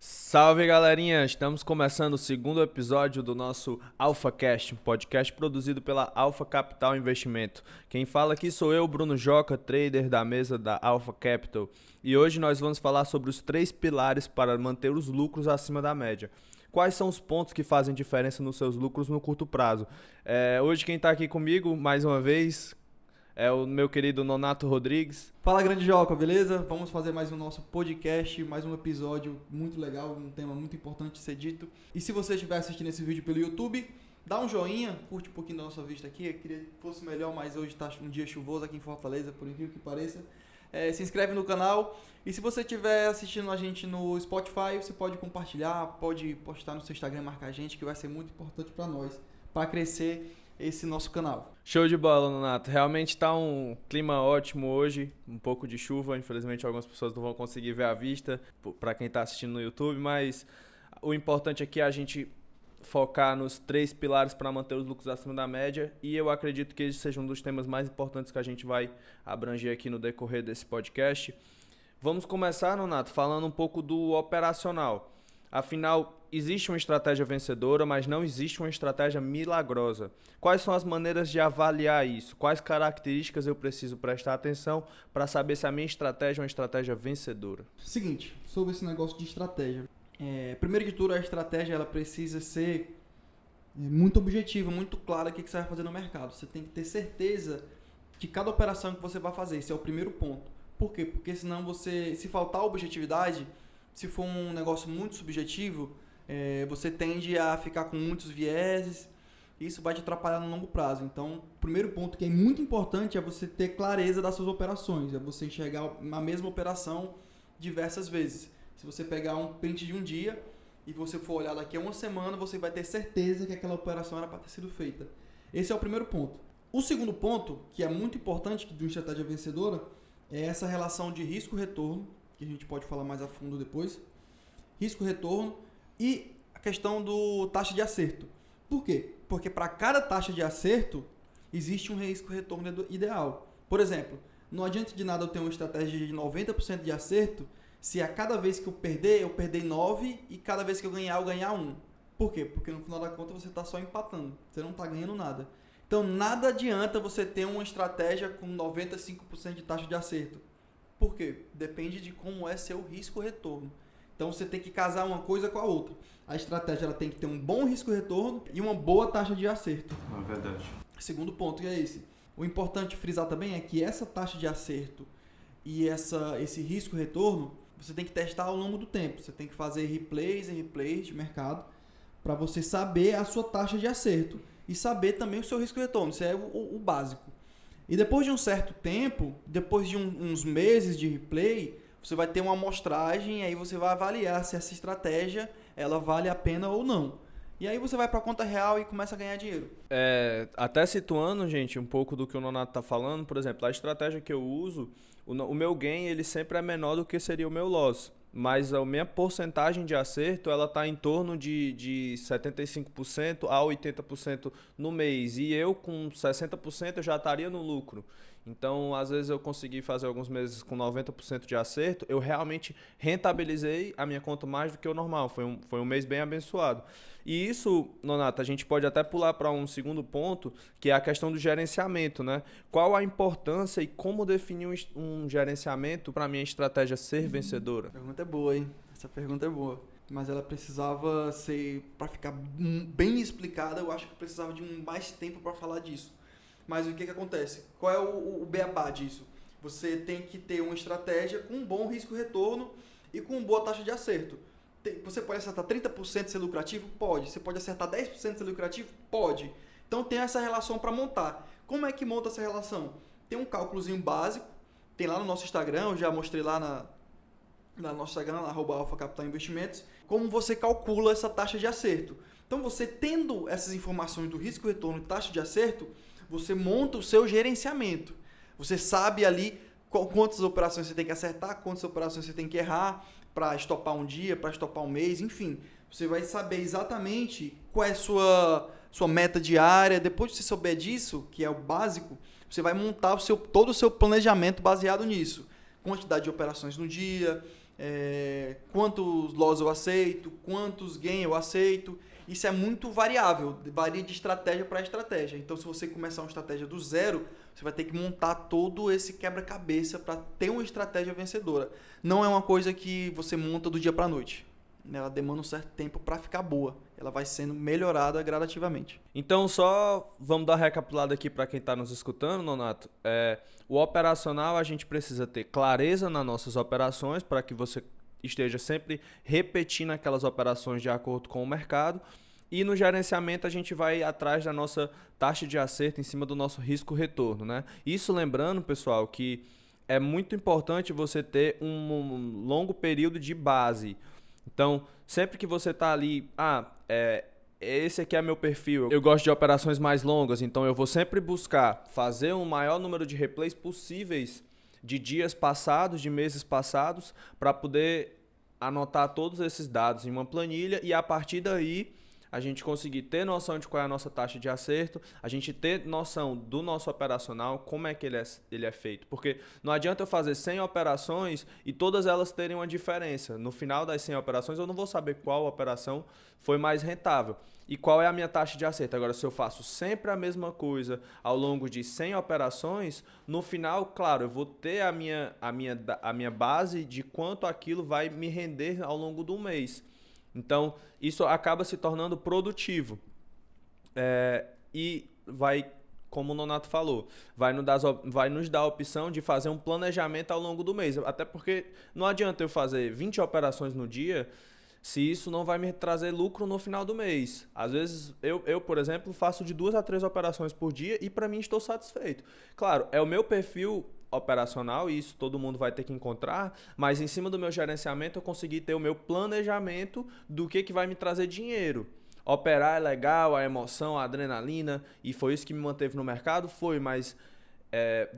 Salve galerinha, estamos começando o segundo episódio do nosso AlphaCast, um podcast produzido pela Alpha Capital Investimento. Quem fala aqui sou eu, Bruno Joca, trader da mesa da Alpha Capital. E hoje nós vamos falar sobre os 3 pilares para manter os lucros acima da média. Quais são os pontos que fazem diferença nos seus lucros no curto prazo? Hoje quem está aqui comigo, mais uma vez, é o meu querido Nonato Rodrigues. Fala, grande Joca, beleza? Vamos fazer mais um nosso podcast, mais um episódio muito legal, um tema muito importante de ser dito. E se você estiver assistindo esse vídeo pelo YouTube, dá um joinha, curte um pouquinho da nossa vista aqui. Eu queria que fosse melhor, mas hoje está um dia chuvoso aqui em Fortaleza, por incrível que pareça. Se inscreve no canal e se você estiver assistindo a gente no Spotify, você pode compartilhar, pode postar no seu Instagram, marcar a gente, que vai ser muito importante para nós, para crescer esse nosso canal. Show de bola, Nonato. Realmente tá um clima ótimo hoje, um pouco de chuva, infelizmente algumas pessoas não vão conseguir ver a vista para quem tá assistindo no YouTube, mas o importante aqui é a gente focar nos 3 pilares para manter os lucros acima da média, e eu acredito que esse seja um dos temas mais importantes que a gente vai abranger aqui no decorrer desse podcast. Vamos começar, Nonato, falando um pouco do operacional. Afinal, existe uma estratégia vencedora, mas não existe uma estratégia milagrosa. Quais são as maneiras de avaliar isso? Quais características eu preciso prestar atenção para saber se a minha estratégia é uma estratégia vencedora? Seguinte, sobre esse negócio de estratégia. Primeiro de tudo, a estratégia ela precisa ser muito objetiva, muito clara o que você vai fazer no mercado. Você tem que ter certeza de cada operação que você vai fazer. Esse é o primeiro ponto. Por quê? Porque senão se faltar objetividade, se for um negócio muito subjetivo, você tende a ficar com muitos vieses, e isso vai te atrapalhar no longo prazo. Então, o primeiro ponto que é muito importante é você ter clareza das suas operações, é você enxergar a mesma operação diversas vezes. Se você pegar um print de um dia e você for olhar daqui a uma semana, você vai ter certeza que aquela operação era para ter sido feita. Esse é o primeiro ponto. O segundo ponto, que é muito importante de uma estratégia vencedora, é essa relação de risco-retorno, que a gente pode falar mais a fundo depois. Risco-retorno e a questão do taxa de acerto. Por quê? Porque para cada taxa de acerto existe um risco-retorno ideal. Por exemplo, não adianta de nada eu ter uma estratégia de 90% de acerto se a cada vez que eu perder 9 e cada vez que eu ganhar 1. Por quê? Porque no final da conta você está só empatando, você não está ganhando nada. Então nada adianta você ter uma estratégia com 95% de taxa de acerto. Por quê? Depende de como é seu risco-retorno. Então você tem que casar uma coisa com a outra. A estratégia ela tem que ter um bom risco-retorno e uma boa taxa de acerto. É verdade. Segundo ponto, que é esse. O importante frisar também é que essa taxa de acerto e esse risco-retorno, você tem que testar ao longo do tempo. Você tem que fazer replays e replays de mercado para você saber a sua taxa de acerto e saber também o seu risco-retorno. Isso é o básico. E depois de um certo tempo, depois de uns meses de replay, você vai ter uma amostragem e aí você vai avaliar se essa estratégia ela vale a pena ou não. E aí você vai para a conta real e começa a ganhar dinheiro. Até situando, gente, um pouco do que o Nonato está falando, por exemplo, a estratégia que eu uso, o meu gain ele sempre é menor do que seria o meu loss. Mas a minha porcentagem de acerto ela está em torno de 75% a 80% no mês. E eu com 60% eu já estaria no lucro. Então, às vezes eu consegui fazer alguns meses com 90% de acerto. Eu realmente rentabilizei a minha conta mais do que o normal. Foi um mês bem abençoado. E isso, Nonato, a gente pode até pular para um segundo ponto, que é a questão do gerenciamento, né? Qual a importância e como definir um gerenciamento para a minha estratégia ser vencedora? Pergunta é boa, hein? Essa pergunta é boa. Mas ela precisava ser, para ficar bem explicada, eu acho que precisava de mais tempo para falar disso. Mas o que acontece? Qual é o beabá disso? Você tem que ter uma estratégia com um bom risco-retorno e com boa taxa de acerto. Você pode acertar 30% ser lucrativo? Pode. Você pode acertar 10% ser lucrativo? Pode. Então tem essa relação para montar. Como é que monta essa relação? Tem um cálculozinho básico, tem lá no nosso Instagram, eu já mostrei lá no nosso Instagram, @Alpha Capital Investimentos, como você calcula essa taxa de acerto. Então você tendo essas informações do risco-retorno e taxa de acerto, você monta o seu gerenciamento. Você sabe ali quantas operações você tem que acertar, quantas operações você tem que errar para estopar um dia, para estopar um mês, enfim. Você vai saber exatamente qual é a sua meta diária. Depois de você souber disso, que é o básico, você vai montar todo o seu planejamento baseado nisso. Quantidade de operações no dia, quantos loss eu aceito, quantos gain eu aceito. Isso é muito variável, varia de estratégia para estratégia. Então, se você começar uma estratégia do zero, você vai ter que montar todo esse quebra-cabeça para ter uma estratégia vencedora. Não é uma coisa que você monta do dia para a noite. Ela demanda um certo tempo para ficar boa. Ela vai sendo melhorada gradativamente. Então, só vamos dar uma recapitulada aqui para quem está nos escutando, Nonato. O operacional, a gente precisa ter clareza nas nossas operações para que você esteja sempre repetindo aquelas operações de acordo com o mercado. E no gerenciamento, a gente vai atrás da nossa taxa de acerto em cima do nosso risco-retorno, né? Isso lembrando, pessoal, que é muito importante você ter um longo período de base. Então, sempre que você está ali, esse aqui é meu perfil, eu gosto de operações mais longas, então eu vou sempre buscar fazer o maior número de replays possíveis de dias passados, de meses passados, para poder anotar todos esses dados em uma planilha e a partir daí a gente conseguir ter noção de qual é a nossa taxa de acerto, a gente ter noção do nosso operacional, como é que ele é feito. Porque não adianta eu fazer 100 operações e todas elas terem uma diferença. No final das 100 operações eu não vou saber qual operação foi mais rentável e qual é a minha taxa de acerto. Agora, se eu faço sempre a mesma coisa ao longo de 100 operações, no final, claro, eu vou ter a minha base de quanto aquilo vai me render ao longo do mês. Então, isso acaba se tornando produtivo. E vai, como o Nonato falou, vai nos dar a opção de fazer um planejamento ao longo do mês. Até porque não adianta eu fazer 20 operações no dia se isso não vai me trazer lucro no final do mês. Às vezes, eu por exemplo, faço de 2 a 3 operações por dia e para mim estou satisfeito. Claro, é o meu perfil operacional e isso todo mundo vai ter que encontrar, mas em cima do meu gerenciamento eu consegui ter o meu planejamento do que vai me trazer dinheiro. Operar é legal, a emoção, a adrenalina, e foi isso que me manteve no mercado? Foi, mas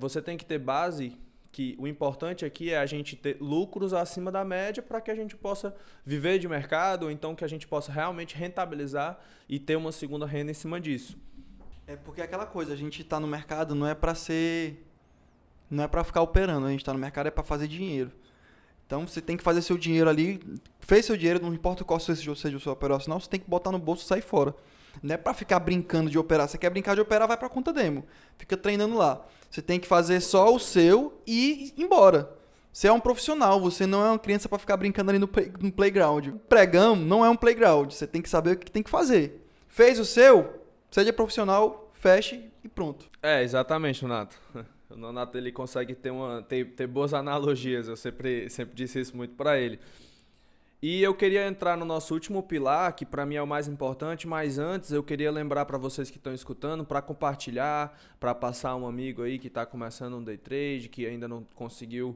você tem que ter base que o importante aqui é a gente ter lucros acima da média para que a gente possa viver de mercado, ou então que a gente possa realmente rentabilizar e ter uma segunda renda em cima disso. É porque é aquela coisa, a gente está no mercado não é para ficar operando, a gente está no mercado é para fazer dinheiro. Então você tem que fazer seu dinheiro ali, fez seu dinheiro, não importa qual seja o seu operacional, você tem que botar no bolso e sair fora. Não é para ficar brincando de operar. Você quer brincar de operar, vai para a conta demo. Fica treinando lá. Você tem que fazer só o seu e ir embora. Você é um profissional, você não é uma criança para ficar brincando ali no playground. Pregão não é um playground, você tem que saber o que tem que fazer. Fez o seu, seja profissional, feche e pronto. Exatamente, Nonato. O Nonato ele consegue ter boas analogias, eu sempre disse isso muito para ele. E eu queria entrar no nosso último pilar, que para mim é o mais importante, mas antes eu queria lembrar para vocês que estão escutando, para compartilhar, para passar um amigo aí que está começando um day trade, que ainda não conseguiu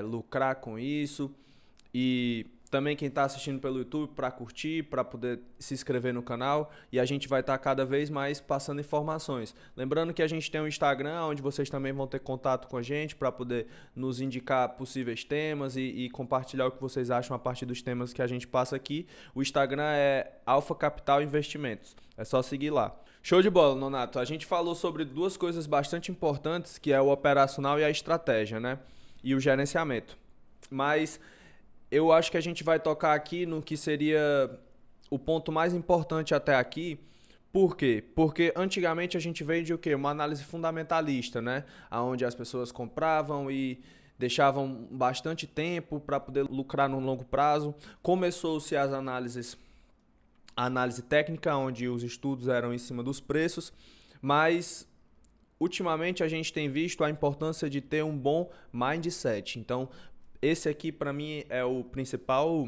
lucrar com isso. E também quem está assistindo pelo YouTube, para curtir, para poder se inscrever no canal. E a gente vai estar cada vez mais passando informações. Lembrando que a gente tem um Instagram, onde vocês também vão ter contato com a gente para poder nos indicar possíveis temas e compartilhar o que vocês acham a partir dos temas que a gente passa aqui. O Instagram é Alpha Capital Investimentos. É só seguir lá. Show de bola, Nonato. A gente falou sobre duas coisas bastante importantes, que é o operacional e a estratégia, né? E o gerenciamento. Mas eu acho que a gente vai tocar aqui no que seria o ponto mais importante até aqui. Por quê? Porque antigamente a gente veio de o quê? Uma análise fundamentalista, né? Onde as pessoas compravam e deixavam bastante tempo para poder lucrar no longo prazo. Começou-se a análise técnica, onde os estudos eram em cima dos preços, mas ultimamente a gente tem visto a importância de ter um bom mindset. Então, esse aqui para mim é o principal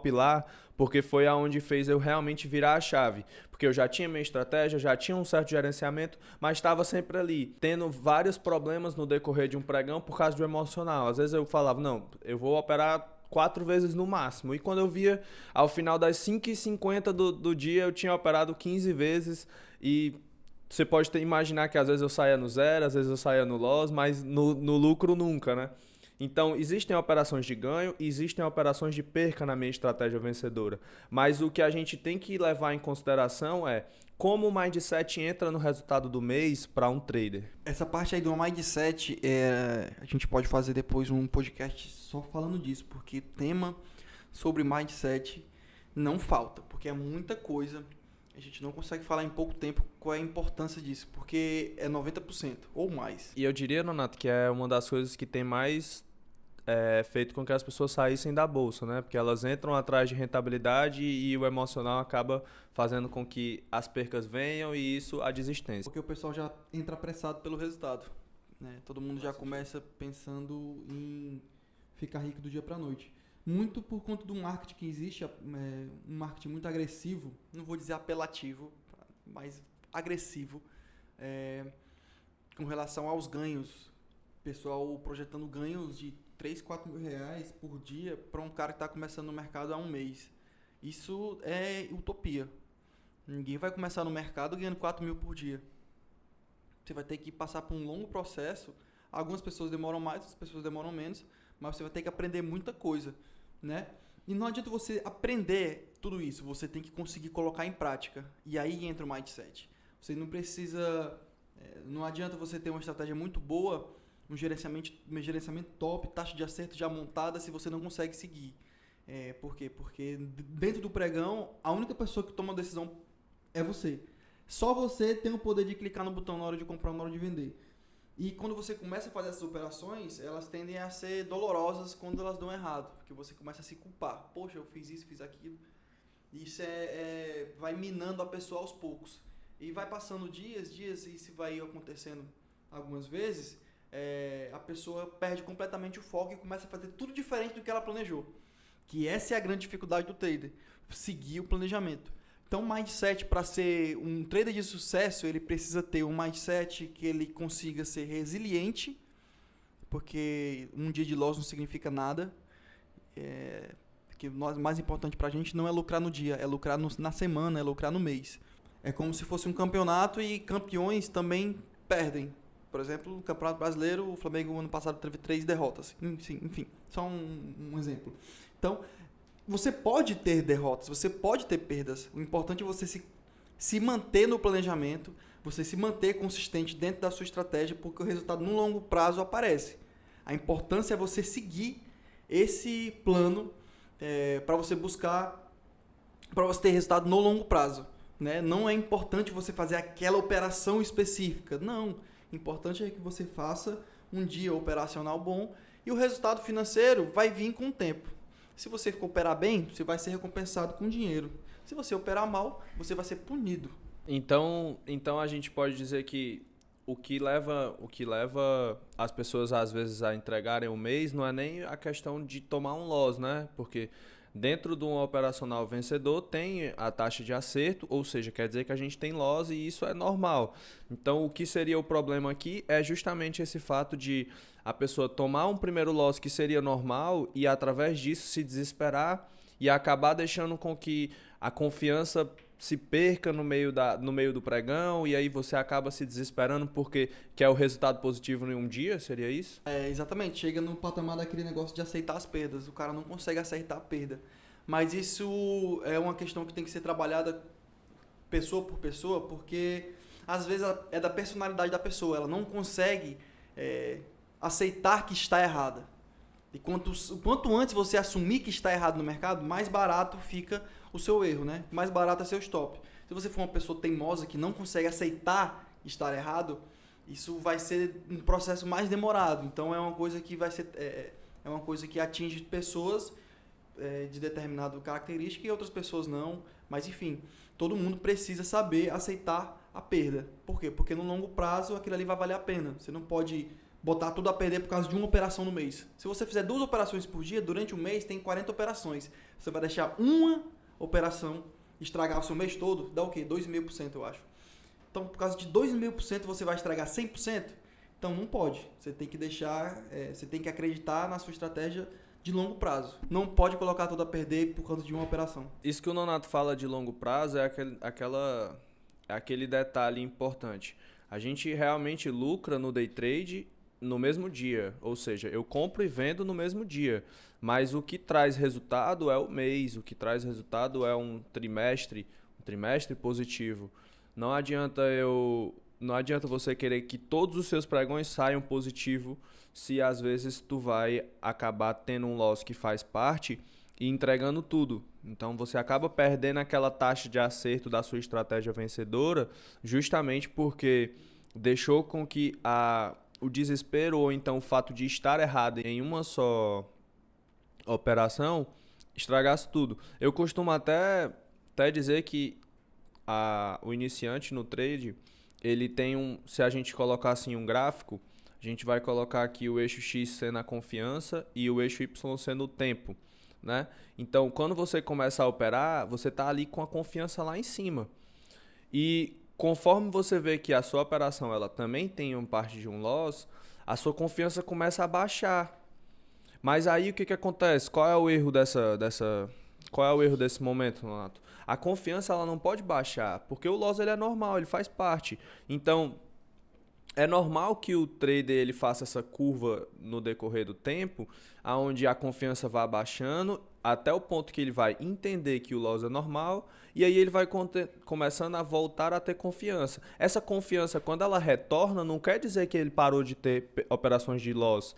pilar, porque foi aonde fez eu realmente virar a chave. Porque eu já tinha minha estratégia, já tinha um certo gerenciamento, mas estava sempre ali, tendo vários problemas no decorrer de um pregão por causa do emocional. Às vezes eu falava, não, eu vou operar 4 vezes no máximo. E quando eu via, ao final das 5h50 do dia, eu tinha operado 15 vezes e você pode imaginar que às vezes eu saía no zero, às vezes eu saía no loss, mas no lucro nunca, né? Então, existem operações de ganho e existem operações de perca na minha estratégia vencedora. Mas o que a gente tem que levar em consideração é como o mindset entra no resultado do mês para um trader. Essa parte aí do mindset, a gente pode fazer depois um podcast só falando disso, porque tema sobre mindset não falta, porque é muita coisa. A gente não consegue falar em pouco tempo qual é a importância disso, porque é 90% ou mais. E eu diria, Nonato, que é uma das coisas que tem mais feito com que as pessoas saíssem da bolsa, né? Porque elas entram atrás de rentabilidade e o emocional acaba fazendo com que as percas venham e isso a desistência. Porque o pessoal já entra apressado pelo resultado, né? Todo mundo já começa pensando em ficar rico do dia para a noite. Muito por conta do marketing que existe, um marketing muito agressivo, não vou dizer apelativo, mas agressivo, com relação aos ganhos. Pessoal projetando ganhos de 3, 4 mil reais por dia para um cara que está começando no mercado há um mês. Isso é utopia. Ninguém vai começar no mercado ganhando 4 mil por dia. Você vai ter que passar por um longo processo. Algumas pessoas demoram mais, outras pessoas demoram menos, mas você vai ter que aprender muita coisa, né? E não adianta você aprender tudo isso, você tem que conseguir colocar em prática. E aí entra o mindset. Você não precisa... Não adianta você ter uma estratégia muito boa, um gerenciamento top, taxa de acerto já montada, se você não consegue seguir. Por quê? Porque dentro do pregão, a única pessoa que toma a decisão é você. Só você tem o poder de clicar no botão na hora de comprar ou na hora de vender. E quando você começa a fazer essas operações, elas tendem a ser dolorosas quando elas dão errado. Porque você começa a se culpar. Poxa, eu fiz isso, fiz aquilo. Isso vai minando a pessoa aos poucos. E vai passando dias, e isso vai acontecendo algumas vezes, a pessoa perde completamente o foco e começa a fazer tudo diferente do que ela planejou. Que essa é a grande dificuldade do trader. Seguir o planejamento. Então, o mindset, para ser um trader de sucesso, ele precisa ter um mindset que ele consiga ser resiliente, porque um dia de loss não significa nada. Porque o mais importante para a gente não é lucrar no dia, é lucrar na semana, é lucrar no mês. É como se fosse um campeonato e campeões também perdem. Por exemplo, no Campeonato Brasileiro, o Flamengo ano passado teve 3 derrotas. Enfim, só um exemplo. Então, você pode ter derrotas, você pode ter perdas. O importante é você se manter no planejamento, você se manter consistente dentro da sua estratégia, porque o resultado no longo prazo aparece. A importância é você seguir esse plano para você ter resultado no longo prazo. Né? Não é importante você fazer aquela operação específica. Não. O importante é que você faça um dia operacional bom e o resultado financeiro vai vir com o tempo. Se você operar bem, você vai ser recompensado com dinheiro. Se você operar mal, você vai ser punido. Então a gente pode dizer que o que leva as pessoas às vezes a entregarem o mês não é nem a questão de tomar um loss, né? Porque dentro de um operacional vencedor tem a taxa de acerto, ou seja, quer dizer que a gente tem loss e isso é normal. Então o que seria o problema aqui é justamente esse fato de a pessoa tomar um primeiro loss que seria normal e através disso se desesperar e acabar deixando com que a confiança se perca no meio do pregão e aí você acaba se desesperando porque quer o resultado positivo em um dia, seria isso? Exatamente, chega no patamar daquele negócio de aceitar as perdas, o cara não consegue aceitar a perda, mas isso é uma questão que tem que ser trabalhada pessoa por pessoa, porque às vezes é da personalidade da pessoa, ela não consegue aceitar que está errada. E quanto antes você assumir que está errado no mercado, mais barato fica o seu erro, né? Mais barato é seu stop. Se você for uma pessoa teimosa que não consegue aceitar estar errado, isso vai ser um processo mais demorado. Então é uma coisa que vai ser uma coisa que atinge pessoas de determinada característica e outras pessoas não. Mas enfim, todo mundo precisa saber aceitar a perda. Por quê? Porque no longo prazo aquilo ali vai valer a pena. Você não pode botar tudo a perder por causa de uma operação no mês. Se você fizer 2 operações por dia, durante um mês tem 40 operações. Você vai deixar uma operação estragar o seu mês todo, dá o quê? 2,5%, eu acho. Então, por causa de 2,5% você vai estragar 100%? Então, não pode. Você tem que você tem que acreditar na sua estratégia de longo prazo. Não pode colocar tudo a perder por causa de uma operação. Isso que o Nonato fala de longo prazo é aquele detalhe importante. A gente realmente lucra no day trade no mesmo dia, ou seja, eu compro e vendo no mesmo dia, mas o que traz resultado é o mês, o que traz resultado é um trimestre positivo. Não adianta não adianta você querer que todos os seus pregões saiam positivo, se às vezes tu vai acabar tendo um loss que faz parte e entregando tudo. Então você acaba perdendo aquela taxa de acerto da sua estratégia vencedora, justamente porque deixou com que o desespero ou então o fato de estar errado em uma só operação estragasse tudo. Eu costumo até dizer que o iniciante no trade, ele tem se a gente colocar assim um gráfico, a gente vai colocar aqui o eixo X sendo a confiança e o eixo Y sendo o tempo, né? Então, quando você começa a operar, você está ali com a confiança lá em cima. E conforme você vê que a sua operação ela também tem uma parte de um loss, a sua confiança começa a baixar. Mas aí o que acontece? Qual é o erro qual é o erro desse momento, Renato? A confiança ela não pode baixar, porque o loss ele é normal, ele faz parte. Então, é normal que o trader ele faça essa curva no decorrer do tempo, aonde a confiança vai baixando até o ponto que ele vai entender que o loss é normal e aí ele vai começando a voltar a ter confiança. Essa confiança, quando ela retorna, não quer dizer que ele parou de ter operações de loss.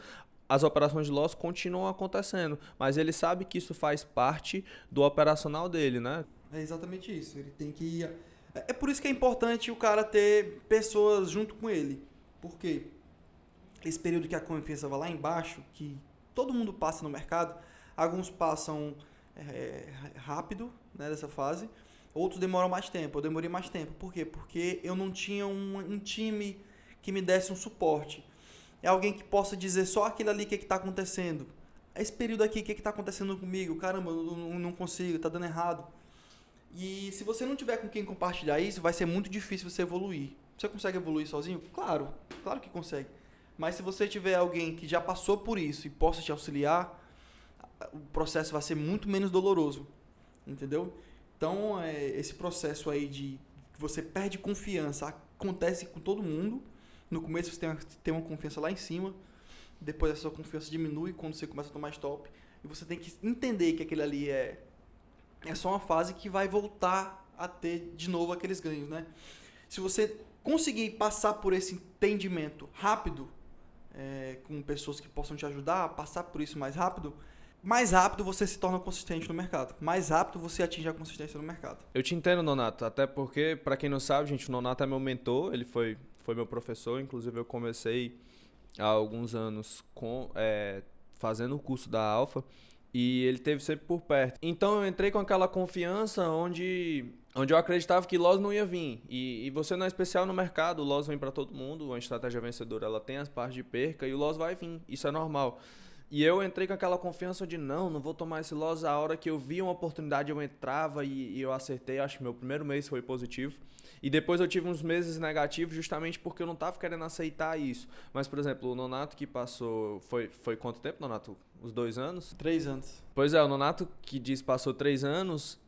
As operações de loss continuam acontecendo, mas ele sabe que isso faz parte do operacional dele, né? É exatamente isso. Ele tem que... É por isso que é importante o cara ter pessoas junto com ele. Por quê? Esse período que a confiança vai lá embaixo, que todo mundo passa no mercado, alguns passam rápido, né, dessa fase, outros demoram mais tempo. Eu demorei mais tempo. Por quê? Porque eu não tinha um time que me desse um suporte. É alguém que possa dizer só aquilo ali que está acontecendo. Esse período aqui, o que está acontecendo comigo? Caramba, eu não consigo, está dando errado. E se você não tiver com quem compartilhar isso, vai ser muito difícil você evoluir. Você consegue evoluir sozinho? Claro que consegue. Mas se você tiver alguém que já passou por isso e possa te auxiliar, o processo vai ser muito menos doloroso. Entendeu? Então, esse processo aí de que você perde confiança acontece com todo mundo. No começo você tem uma confiança lá em cima, depois a sua confiança diminui quando você começa a tomar stop. E você tem que entender que aquele ali é só uma fase que vai voltar a ter de novo aqueles ganhos, né? Se você conseguir passar por esse entendimento rápido, com pessoas que possam te ajudar a passar por isso mais rápido você se torna consistente no mercado. Mais rápido você atinge a consistência no mercado. Eu te entendo, Nonato, até porque, para quem não sabe, gente, o Nonato é meu mentor, ele foi meu professor, inclusive eu comecei há alguns anos fazendo o curso da Alfa, e ele esteve sempre por perto. Então eu entrei com aquela confiança onde eu acreditava que loss não ia vir. E você não é especial no mercado, o loss vem para todo mundo, a estratégia vencedora ela tem as partes de perca e o loss vai vir, isso é normal. E eu entrei com aquela confiança de não vou tomar esse loss. A hora que eu vi uma oportunidade eu entrava e eu acertei, acho que meu primeiro mês foi positivo. E depois eu tive uns meses negativos justamente porque eu não estava querendo aceitar isso. Mas, por exemplo, o Nonato que passou... Foi quanto tempo, Nonato? Uns 2 anos? 3 anos. Pois é, o Nonato que passou 3 anos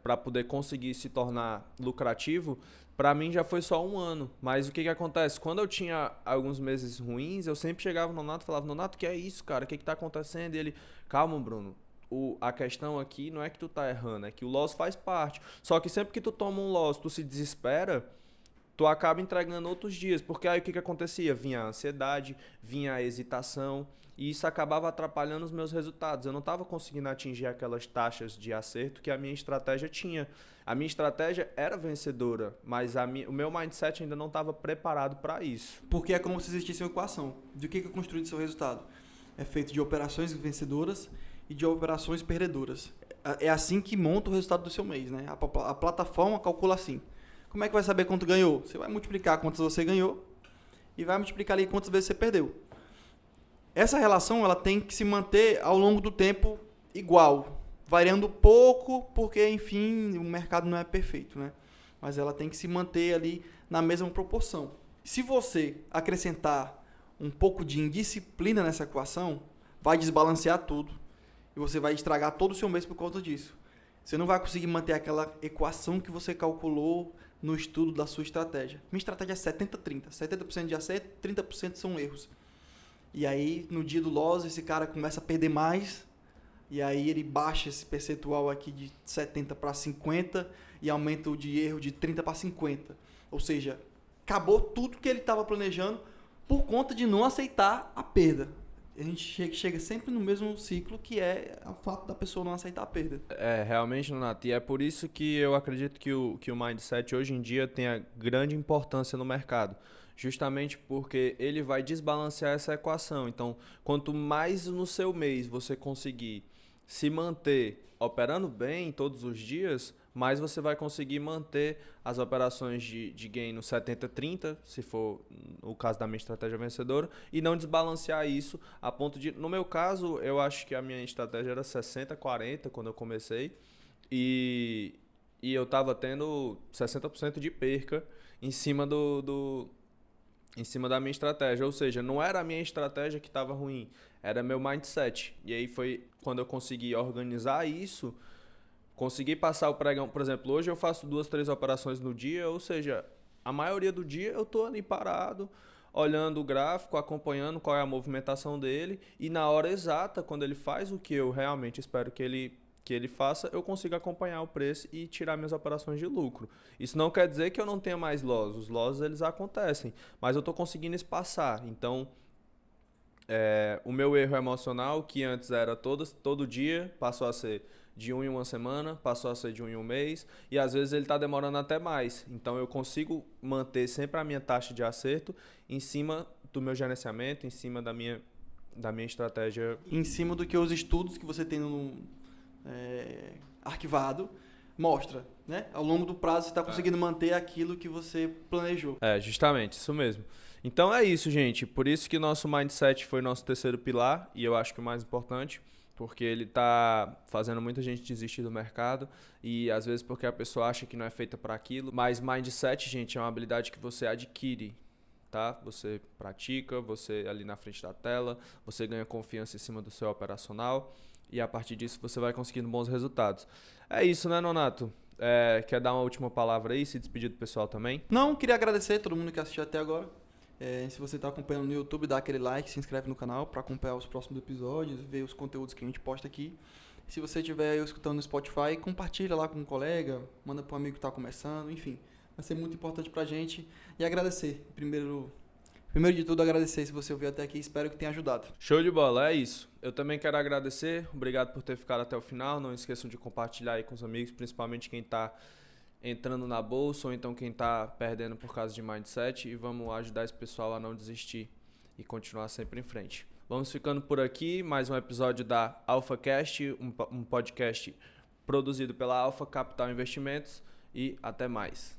para poder conseguir se tornar lucrativo, para mim já foi só 1 ano. Mas o que acontece? Quando eu tinha alguns meses ruins, eu sempre chegava no Nonato e falava, Nonato, que é isso, cara? O que tá acontecendo? E ele, calma, Bruno. A questão aqui não é que tu tá errando, é que o loss faz parte. Só que sempre que tu toma um loss, tu se desespera, tu acaba entregando outros dias. Porque aí o que acontecia? Vinha a ansiedade, vinha a hesitação, e isso acabava atrapalhando os meus resultados. Eu não estava conseguindo atingir aquelas taxas de acerto que a minha estratégia tinha. A minha estratégia era vencedora, mas o meu mindset ainda não estava preparado para isso. Porque é como se existisse uma equação. De que é construído o seu resultado? É feito de operações vencedoras e de operações perdedoras. É assim que monta o resultado do seu mês, né? A plataforma calcula assim. Como é que vai saber quanto ganhou? Você vai multiplicar quantas você ganhou e vai multiplicar ali quantas vezes você perdeu. Essa relação ela tem que se manter ao longo do tempo igual, variando pouco, porque, enfim, o mercado não é perfeito, né? Mas ela tem que se manter ali na mesma proporção. Se você acrescentar um pouco de indisciplina nessa equação, vai desbalancear tudo. E você vai estragar todo o seu mês por causa disso. Você não vai conseguir manter aquela equação que você calculou no estudo da sua estratégia. Minha estratégia é 70-30. 70% de acerto, 30% são erros. E aí, no dia do loss, esse cara começa a perder mais. E aí ele baixa esse percentual aqui de 70 para 50 e aumenta o de erro de 30 para 50. Ou seja, acabou tudo que ele estava planejando por conta de não aceitar a perda. A gente chega sempre no mesmo ciclo, que é o fato da pessoa não aceitar a perda. Realmente, Nonato, e é por isso que eu acredito que o mindset hoje em dia tenha grande importância no mercado. Justamente porque ele vai desbalancear essa equação. Então, quanto mais no seu mês você conseguir se manter operando bem todos os dias, mais você vai conseguir manter as operações de gain no 70-30, se for o caso da minha estratégia vencedora, e não desbalancear isso a ponto de... No meu caso, eu acho que a minha estratégia era 60-40 quando eu comecei, e eu estava tendo 60% de perca em cima em cima da minha estratégia, ou seja, não era a minha estratégia que estava ruim, era meu mindset. E aí foi quando eu consegui organizar isso, consegui passar o pregão. Por exemplo, hoje eu faço 2, 3 operações no dia, ou seja, a maioria do dia eu estou ali parado, olhando o gráfico, acompanhando qual é a movimentação dele, e na hora exata, quando ele faz o que eu realmente espero que ele faça, eu consigo acompanhar o preço e tirar minhas operações de lucro. Isso não quer dizer que eu não tenha mais loss. Os losses eles acontecem, mas eu estou conseguindo espaçar. Então, o meu erro emocional, que antes era todo dia, passou a ser de 1 em 1 semana, passou a ser de 1 em 1 mês, e às vezes ele está demorando até mais. Então eu consigo manter sempre a minha taxa de acerto em cima do meu gerenciamento, em cima da minha estratégia. Em cima do que os estudos que você tem arquivado mostra, né? Ao longo do prazo você está conseguindo manter aquilo que você planejou. Justamente, isso mesmo. Então é isso, gente. Por isso que nosso mindset foi nosso terceiro pilar, e eu acho que o mais importante, porque ele está fazendo muita gente desistir do mercado, e às vezes porque a pessoa acha que não é feita para aquilo. Mas mindset, gente, é uma habilidade que você adquire, tá? Você pratica, você ali na frente da tela, você ganha confiança em cima do seu operacional, e a partir disso você vai conseguindo bons resultados. É isso, né, Nonato? Quer dar uma última palavra aí, se despedir do pessoal também? Não, queria agradecer a todo mundo que assistiu até agora. Se você está acompanhando no YouTube, dá aquele like, se inscreve no canal para acompanhar os próximos episódios, ver os conteúdos que a gente posta aqui. Se você estiver escutando no Spotify, compartilha lá com um colega, manda para um amigo que está começando, enfim. Vai ser muito importante para a gente. E agradecer. Primeiro de tudo, agradecer se você ouviu até aqui. Espero que tenha ajudado. Show de bola, é isso. Eu também quero agradecer. Obrigado por ter ficado até o final. Não esqueçam de compartilhar aí com os amigos, principalmente quem está entrando na bolsa ou então quem está perdendo por causa de mindset, e vamos ajudar esse pessoal a não desistir e continuar sempre em frente. Vamos ficando por aqui, mais um episódio da AlphaCast, um podcast produzido pela Alpha Capital Investimentos, e até mais.